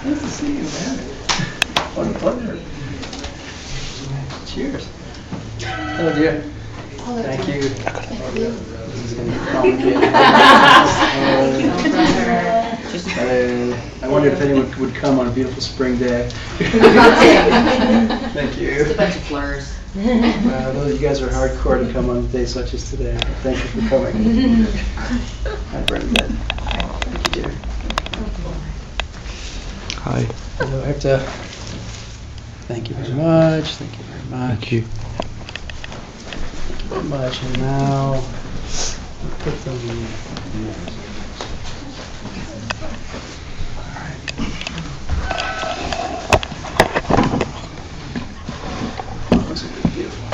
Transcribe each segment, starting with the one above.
Nice to see you, man. What a pleasure. Cheers. Hello, dear. Thank you. This is going to be complicated. I wondered if anyone would come on a beautiful spring day. Thank you. Just a bunch of flowers. I know that you guys are hardcore to come on days such as today. Thank you for coming. Hi, Bernadette. Thank you, dear. Hi. So I have to thank you very much. Thank you very much. Thank you. Thank you very much. And now I'll put them in. Looks like a beautiful.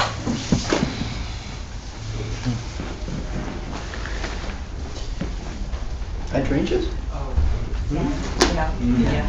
Hydrangeas? Yeah.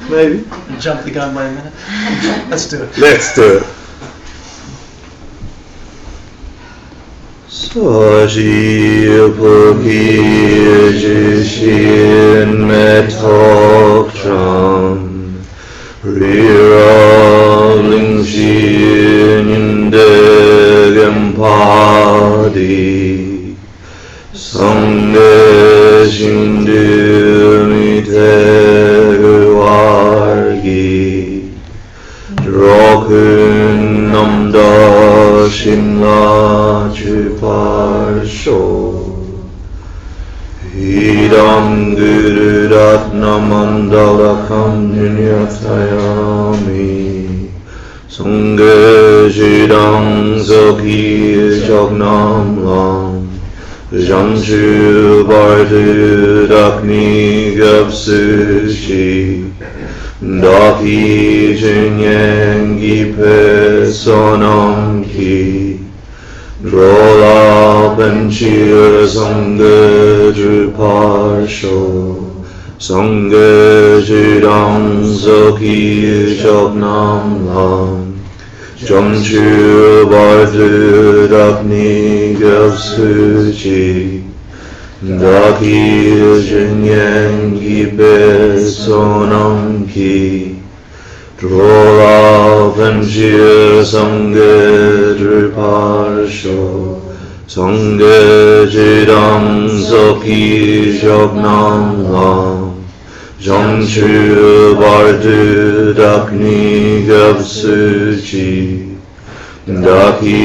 Maybe. Jump the gun by a minute. Let's do it. Let's do it. Saji Pukhi Jishin Metokcham Rira Lingshin Indegam Padi Sangye Shindu Miteguargi Drokun Namda Shimla Chuparsho Idam Guru Ratna Mandalakam Nyatayami Sangye Jidang Zaki Jognam Lam Janchu Bardu Dakni Gapsushi Daki Jinyangi Pesonam Ki Drola Benchir Sangha Druparsho Sangha Jidang Zaki Jognam Lam Janchu Bardu Dakni Gapsuchi Daki Jinyangi Pesonam Ki Drola Benchir Sangha Druparsho Sangha Jidang Zaki Jognam Lam Janchu Bardu Dakni Gapsuchi Daki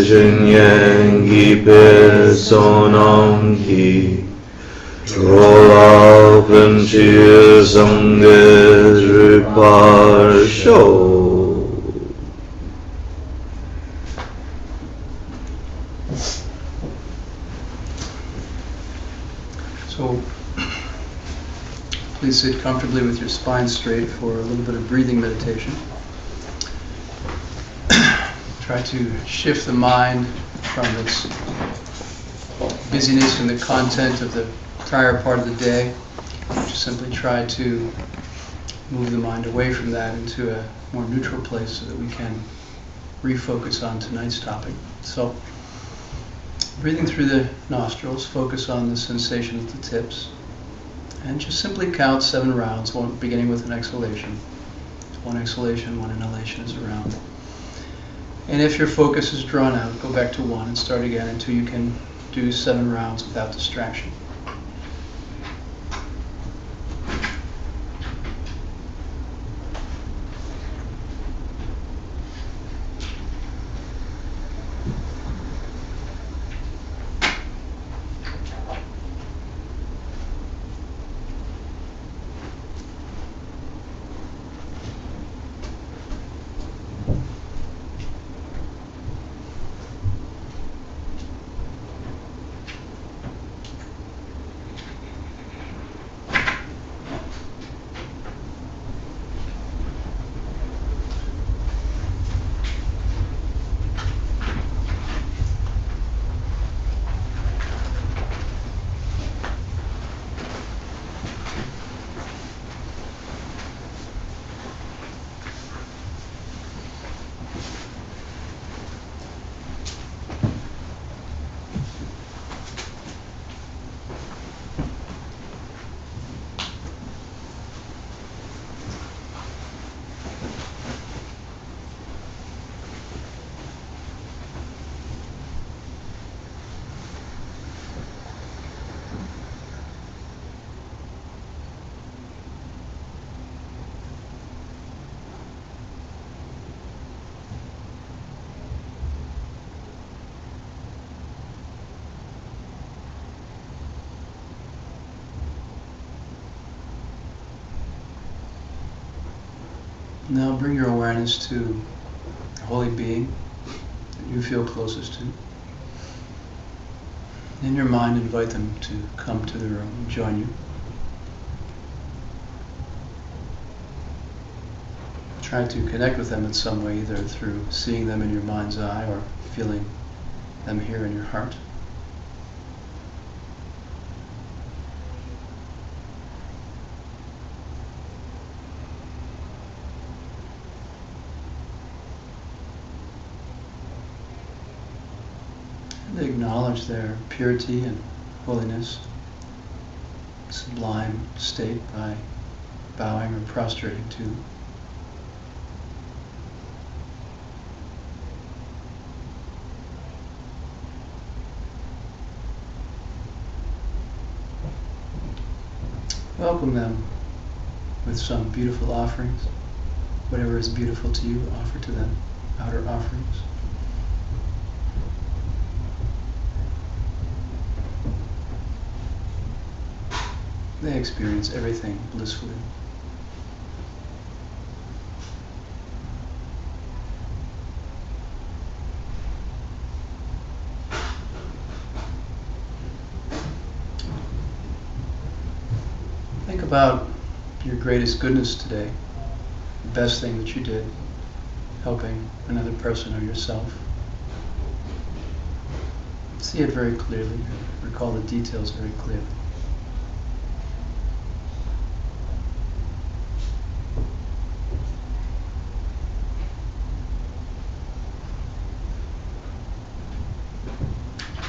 Jinyangi Pesonam Ki Drola Benchir Sangha Druparsho. So please sit comfortably with your spine straight for a little bit of breathing meditation. Try to shift the mind from its busyness and the content of the prior part of the day. Just simply try to move the mind away from that into a more neutral place so that we can refocus on tonight's topic. So, breathing through the nostrils, focus on the sensation at the tips, and just simply count 7 rounds, beginning with an exhalation. 1 exhalation, 1 inhalation is a round. And if your focus is drawn out, go back to 1 and start again until you can do 7 rounds without distraction. Now bring your awareness to a holy being that you feel closest to. In your mind, invite them to come to the room and join you. Try to connect with them in some way, either through seeing them in your mind's eye or feeling them here in your heart. And acknowledge their purity and holiness, sublime state by bowing or prostrating to. Welcome them with some beautiful offerings. Whatever is beautiful to you, offer to them outer offerings. They experience everything blissfully. Think about your greatest goodness today, the best thing that you did, helping another person or yourself. See it very clearly, recall the details very clearly.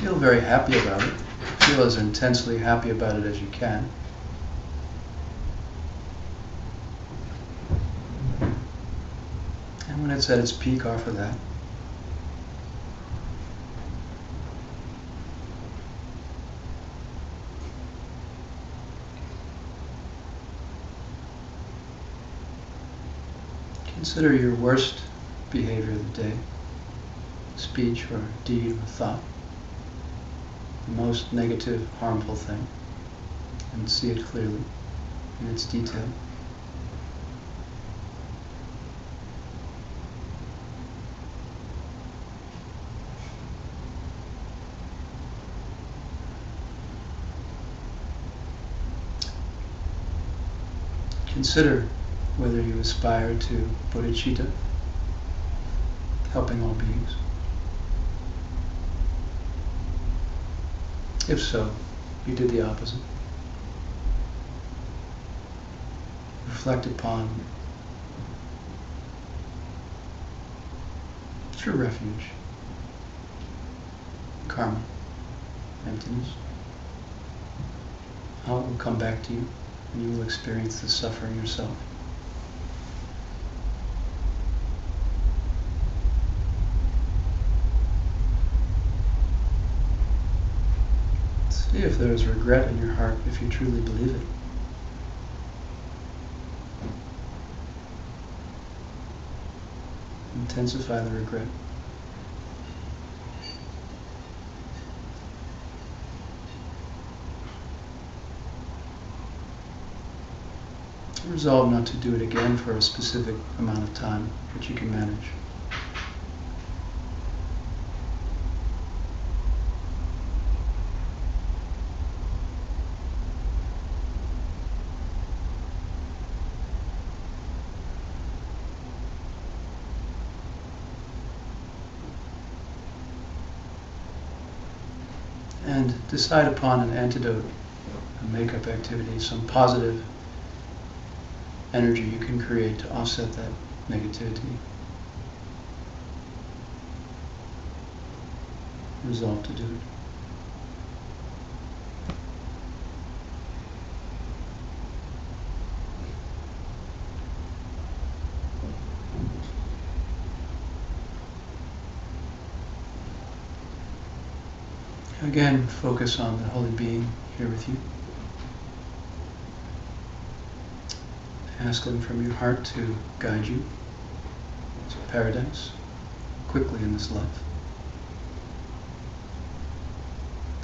Feel very happy about it. Feel as intensely happy about it as you can. And when it's at its peak, offer that. Consider your worst behavior of the day, speech or deed or thought. The most negative, harmful thing, and see it clearly in its detail. Consider whether you aspire to bodhicitta, helping all beings. If so, you did the opposite. Reflect upon true refuge, karma, emptiness. How it will come back to you, and you will experience the suffering yourself. See if there is regret in your heart, if you truly believe it. Intensify the regret. Resolve not to do it again for a specific amount of time that you can manage. And decide upon an antidote, a make-up activity, some positive energy you can create to offset that negativity. Resolve to do it. Again, focus on the holy being here with you. Ask them from your heart to guide you to paradise quickly in this life.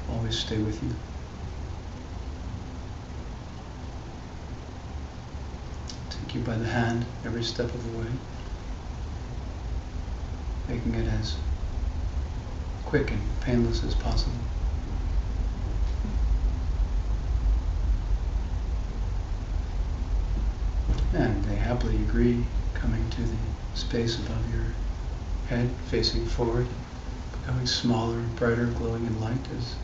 Always stay with you. Take you by the hand every step of the way, making it as quick and painless as possible. And they happily agree, coming to the space above your head, facing forward, becoming smaller, brighter, glowing in light as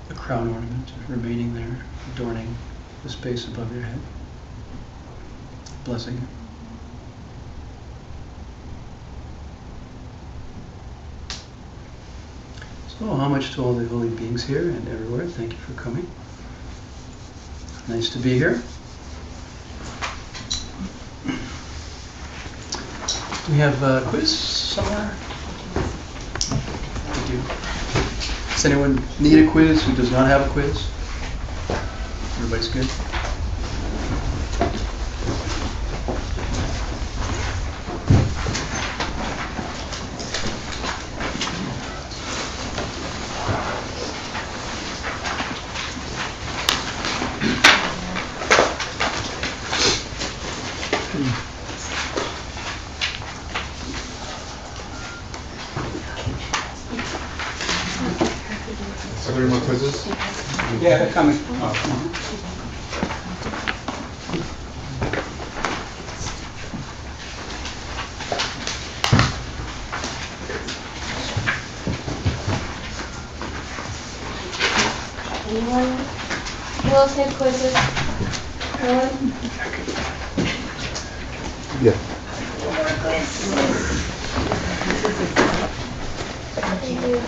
the crown ornament remaining there, adorning the space above your head. Blessing it. So, homage to all the holy beings here and everywhere. Thank you for coming. Nice to be here. Do we have a quiz somewhere? We do. Does anyone need a quiz who does not have a quiz? Everybody's good? Are there more quizzes? Yeah, they're coming. Anyone? Who else had quizzes? No one? Yeah. Thank you.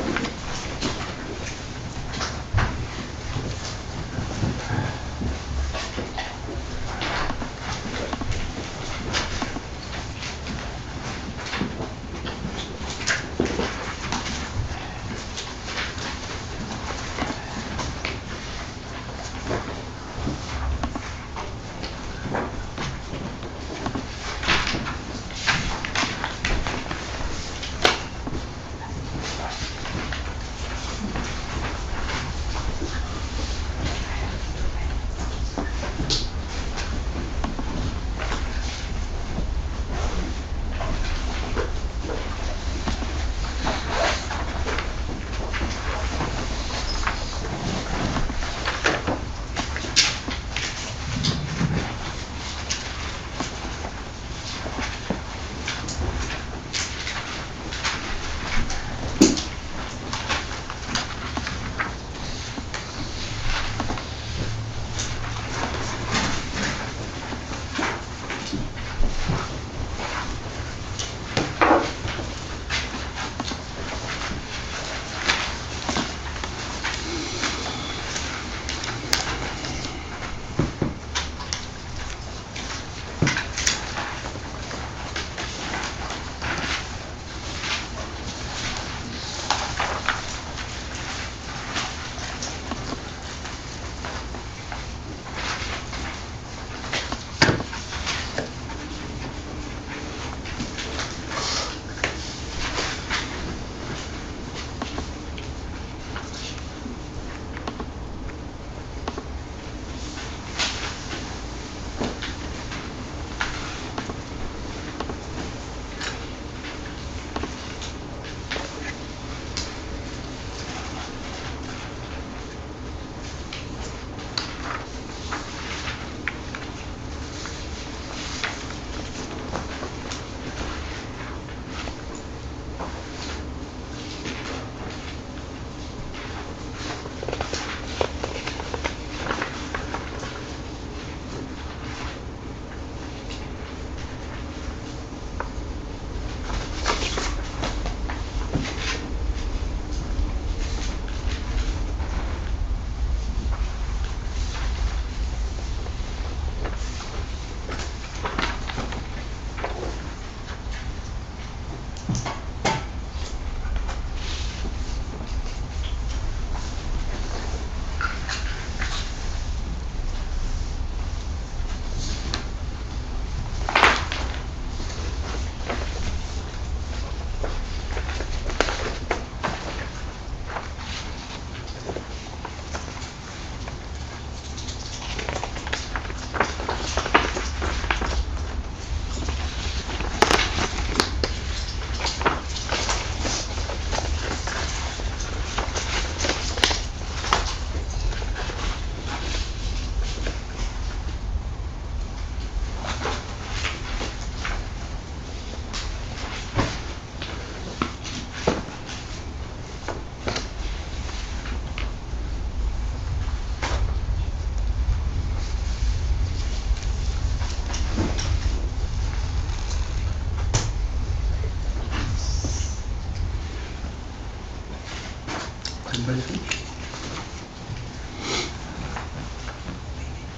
Everybody finished?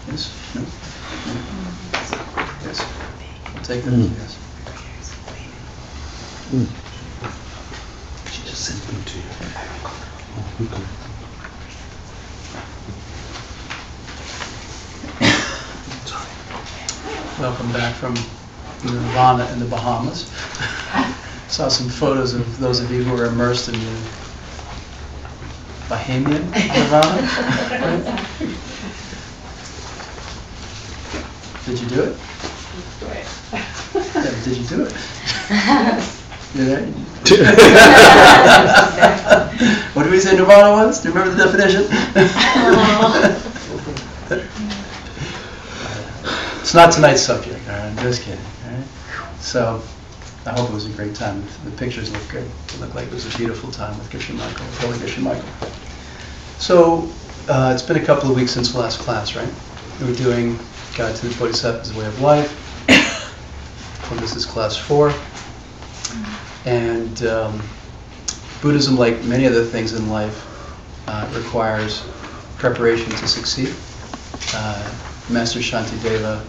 Yes? No? Yes. I'll take it as a yes. She just sent them to you. Oh, okay. Welcome back from Nirvana in the Bahamas. Saw some photos of those of you who were immersed in the Bahamian Nirvana. Did you do it? Yeah, did you do it? Did What did we say Nirvana was? Do you remember the definition? It's not tonight's subject, all right? I'm just kidding, all right? So, I hope it was a great time. The pictures look good. It looked like it was a beautiful time with Geshe Michael, Holy Geshe Michael. So, it's been a couple of weeks since the last class, right? We were doing Guide to the Bodhisattva's Way of Life. Well, this is class 4. And Buddhism, like many other things in life, requires preparation to succeed. Master Shantideva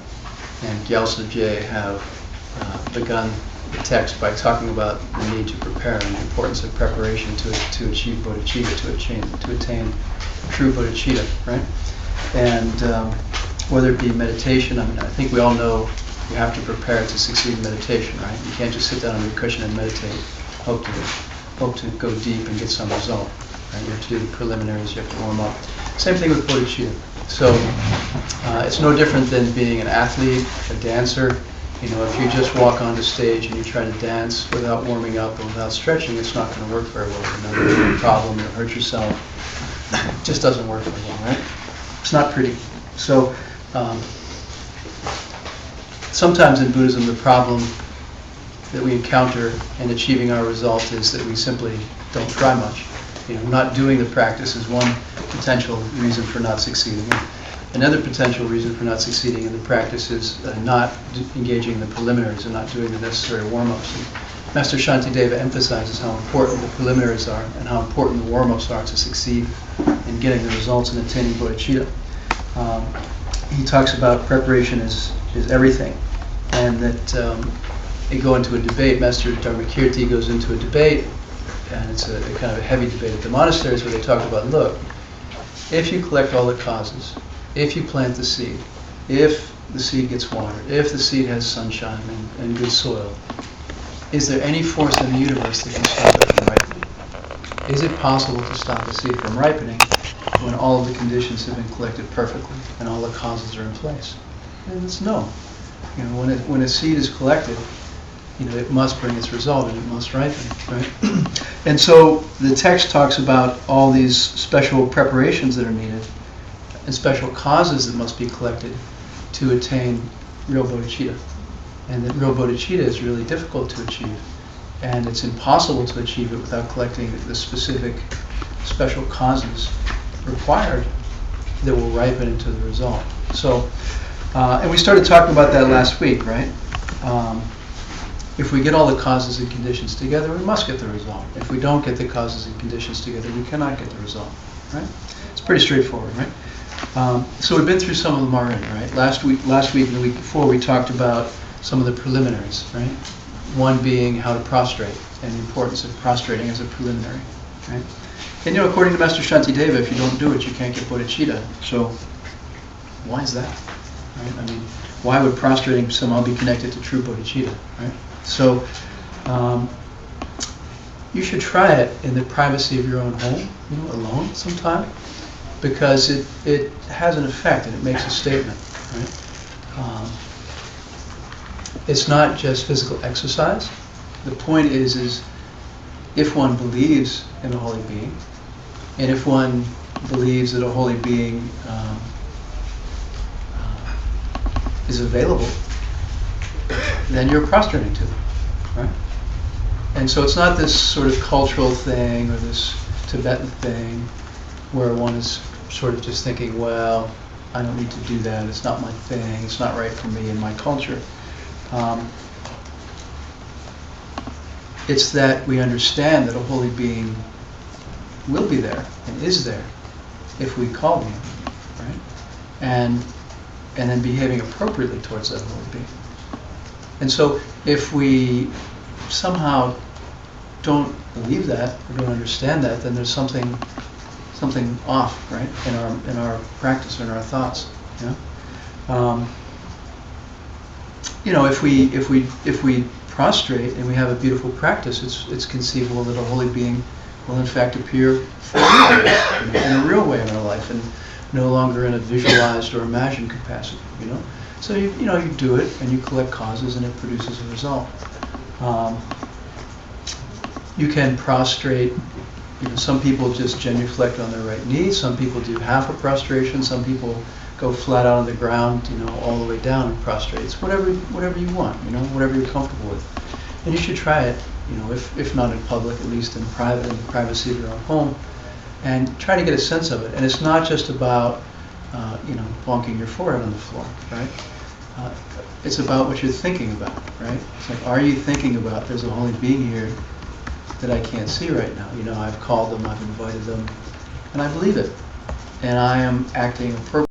and Gyaltsen Jay have begun the text by talking about the need to prepare and the importance of preparation to achieve bodhicitta, to attain true bodhicitta, right? And whether it be meditation, I mean, I think we all know you have to prepare to succeed in meditation, right? You can't just sit down on your cushion and meditate, hope to go deep and get some result. Right? You have to do the preliminaries, you have to warm up. Same thing with bodhicitta. So it's no different than being an athlete, a dancer. You know, if you just walk onto stage and you try to dance without warming up and without stretching, it's not going to work very well. You know, there's a problem, you'll hurt yourself. It just doesn't work very well, right? It's not pretty. So sometimes in Buddhism, the problem that we encounter in achieving our result is that we simply don't try much. You know, not doing the practice is one potential reason for not succeeding. Another potential reason for not succeeding in the practice is not engaging in the preliminaries and not doing the necessary warm-ups. And Master Shantideva emphasizes how important the preliminaries are and how important the warm-ups are to succeed in getting the results and attaining bodhicitta. He talks about preparation is everything, and that they go into a debate. Master Dharmakirti goes into a debate, and it's a kind of a heavy debate at the monasteries where they talk about, look, if you collect all the causes, if you plant the seed, if the seed gets watered, if the seed has sunshine and good soil, is there any force in the universe that can stop it from ripening? Is it possible to stop the seed from ripening when all of the conditions have been collected perfectly and all the causes are in place? And it's no. You know, when a seed is collected, you know, it must bring its result and it must ripen, right? And so the text talks about all these special preparations that are needed and special causes that must be collected to attain real bodhicitta. And that real bodhicitta is really difficult to achieve. And it's impossible to achieve it without collecting the specific special causes required that will ripen into the result. So, and we started talking about that last week, right? If we get all the causes and conditions together, we must get the result. If we don't get the causes and conditions together, we cannot get the result, right? It's pretty straightforward, right? So we've been through some of them already, right? Last week and the week before, we talked about some of the preliminaries, right? One being how to prostrate and the importance of prostrating as a preliminary, right? And you know, according to Master Shantideva, if you don't do it, you can't get bodhicitta. So why is that? Right? I mean, why would prostrating somehow be connected to true bodhicitta, right? So you should try it in the privacy of your own home, you know, alone sometime, because it has an effect and it makes a statement, right? It's not just physical exercise. The point is if one believes in a holy being, and if one believes that a holy being is available, then you're prostrating to them, right? And so it's not this sort of cultural thing or this Tibetan thing where one is sort of just thinking, well, I don't need to do that, it's not my thing, it's not right for me and my culture. It's that we understand that a holy being will be there and is there if we call him, right? And then behaving appropriately towards that holy being. And so if we somehow don't believe that or don't understand that, then there's something off, right, in our practice or in our thoughts. If we prostrate and we have a beautiful practice, it's conceivable that a holy being will in fact appear for real, in a real way in our life, and no longer in a visualized or imagined capacity. So you do it and you collect causes and it produces a result. You can prostrate. Some people just genuflect on their right knee. Some people do half a prostration. Some people go flat out on the ground, all the way down and prostrate. It's whatever you want, whatever you're comfortable with. And you should try it, if not in public, at least in private, in the privacy of your own home, and try to get a sense of it. And it's not just about, bonking your forehead on the floor, right? It's about what you're thinking about, right? It's like, are you thinking about there's a holy being here that I can't see right now? I've called them, I've invited them, and I believe it. And I am acting appropriately.